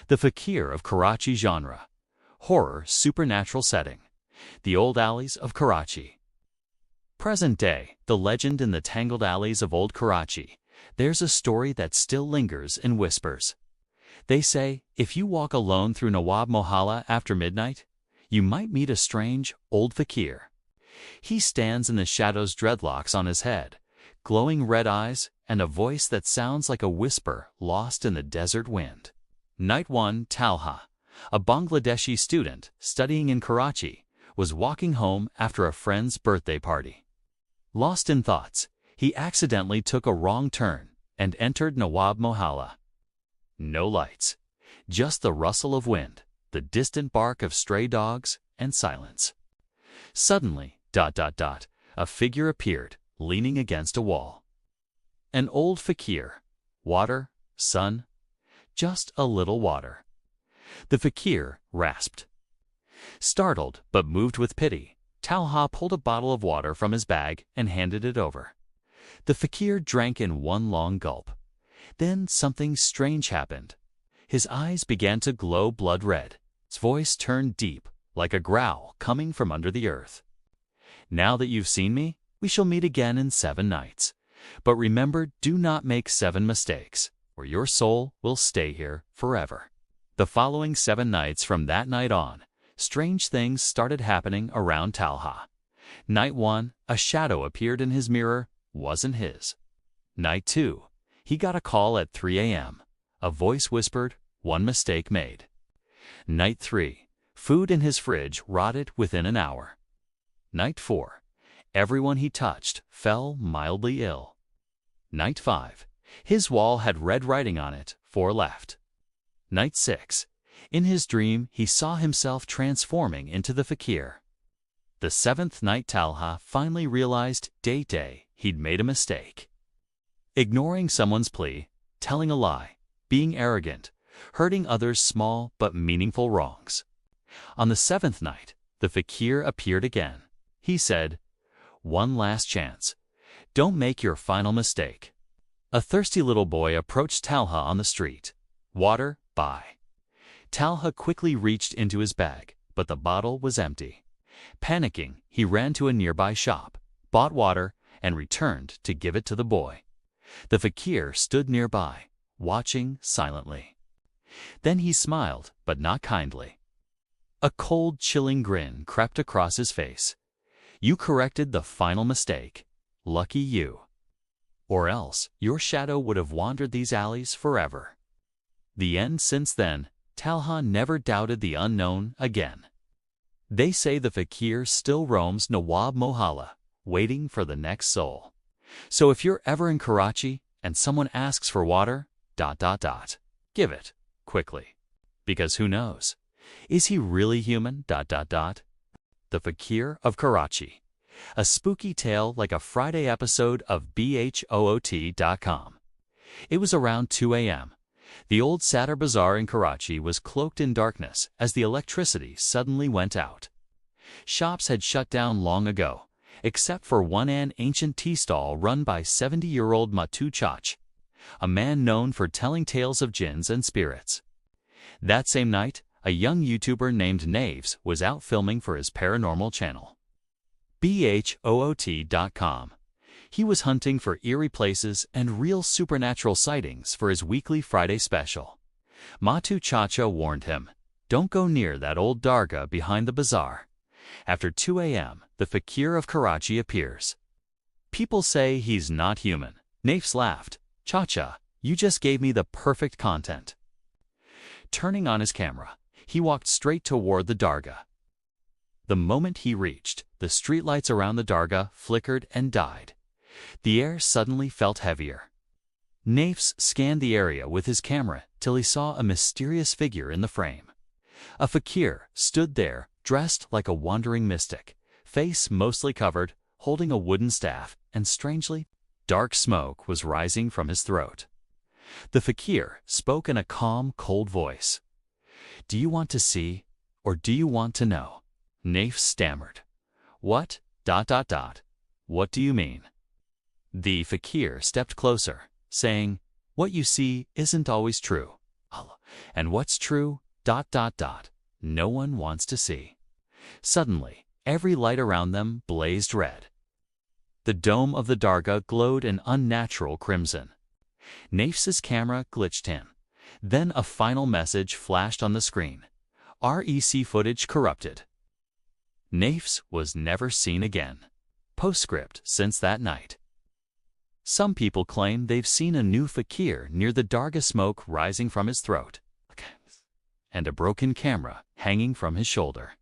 The Fakir of Karachi genre. Horror supernatural setting. The old alleys of Karachi. Present day, the legend in the tangled alleys of old Karachi. There's a story that still lingers in whispers. They say, if you walk alone through Nawab Mohalla after midnight, you might meet a strange, old fakir. He stands in the shadows, dreadlocks on his head, glowing red eyes, and a voice that sounds like a whisper lost in the desert wind. Night 1. Talha, a Bangladeshi student studying in Karachi, was walking home after a friend's birthday party. Lost in thoughts, he accidentally took a wrong turn and entered Nawab Mohalla. No lights, just the rustle of wind, the distant bark of stray dogs, and silence. Suddenly, a figure appeared, leaning against a wall. An old fakir. Water, son, just a little water. The fakir rasped. Startled, but moved with pity, Talha pulled a bottle of water from his bag and handed it over. The fakir drank in one long gulp. Then something strange happened. His eyes began to glow blood red. His voice turned deep, like a growl coming from under the earth. Now that you've seen me, we shall meet again in 7 nights. But remember, do not make 7 mistakes, or your soul will stay here forever. The following 7 nights from that night on, strange things started happening around Talha. Night 1, a shadow appeared in his mirror, wasn't his. Night 2, he got a call at 3 a.m. A voice whispered, one mistake made. Night 3, food in his fridge rotted within an hour. Night 4, everyone he touched fell mildly ill. Night 5, his wall had red writing on it, 4 left. Night 6, in his dream he saw himself transforming into the fakir. The 7th night Talha finally realized day he'd made a mistake. Ignoring someone's plea, telling a lie, being arrogant, hurting others' small but meaningful wrongs. On the 7th night, the fakir appeared again. He said, one last chance. Don't make your final mistake. A thirsty little boy approached Talha on the street. Water, buy. Talha quickly reached into his bag, but the bottle was empty. Panicking, he ran to a nearby shop, bought water, and returned to give it to the boy. The fakir stood nearby, watching silently. Then he smiled, but not kindly. A cold, chilling grin crept across his face. You corrected the final mistake. Lucky you. Or else, your shadow would have wandered these alleys forever. The end. Since then, Talha never doubted the unknown again. They say the fakir still roams Nawab Mohalla, waiting for the next soul. So if you're ever in Karachi and someone asks for water, give it, quickly. Because who knows? Is he really human? The Fakir of Karachi. A spooky tale like a Friday episode of BHOOT.com. It was around 2 a.m. The old Sadr Bazaar in Karachi was cloaked in darkness as the electricity suddenly went out. Shops had shut down long ago, except for an ancient tea stall run by 70-year-old Matu Chach, a man known for telling tales of jinns and spirits. That same night, a young YouTuber named Naves was out filming for his paranormal channel. BHOOT.com. He was hunting for eerie places and real supernatural sightings for his weekly Friday special. Matu Chacha warned him, don't go near that old dargah behind the bazaar. After 2 a.m., the Fakir of Karachi appears. People say he's not human. Naves laughed. Chacha, you just gave me the perfect content. Turning on his camera, he walked straight toward the dargah. The moment he reached, the streetlights around the dargah flickered and died. The air suddenly felt heavier. Naves scanned the area with his camera till he saw a mysterious figure in the frame. A fakir stood there, dressed like a wandering mystic, face mostly covered, holding a wooden staff, and strangely, dark smoke was rising from his throat. The fakir spoke in a calm, cold voice. Do you want to see, or do you want to know? Naves stammered. What? What do you mean? The fakir stepped closer, saying, what you see isn't always true. Allah. And what's true, ... no one wants to see. Suddenly, every light around them blazed red. The dome of the Dargah glowed an unnatural crimson. Nafis's camera glitched in. Then a final message flashed on the screen. REC footage corrupted. Nafis was never seen again. Postscript since that night. Some people claim they've seen a new fakir near the Dargah, smoke rising from his throat, and a broken camera hanging from his shoulder.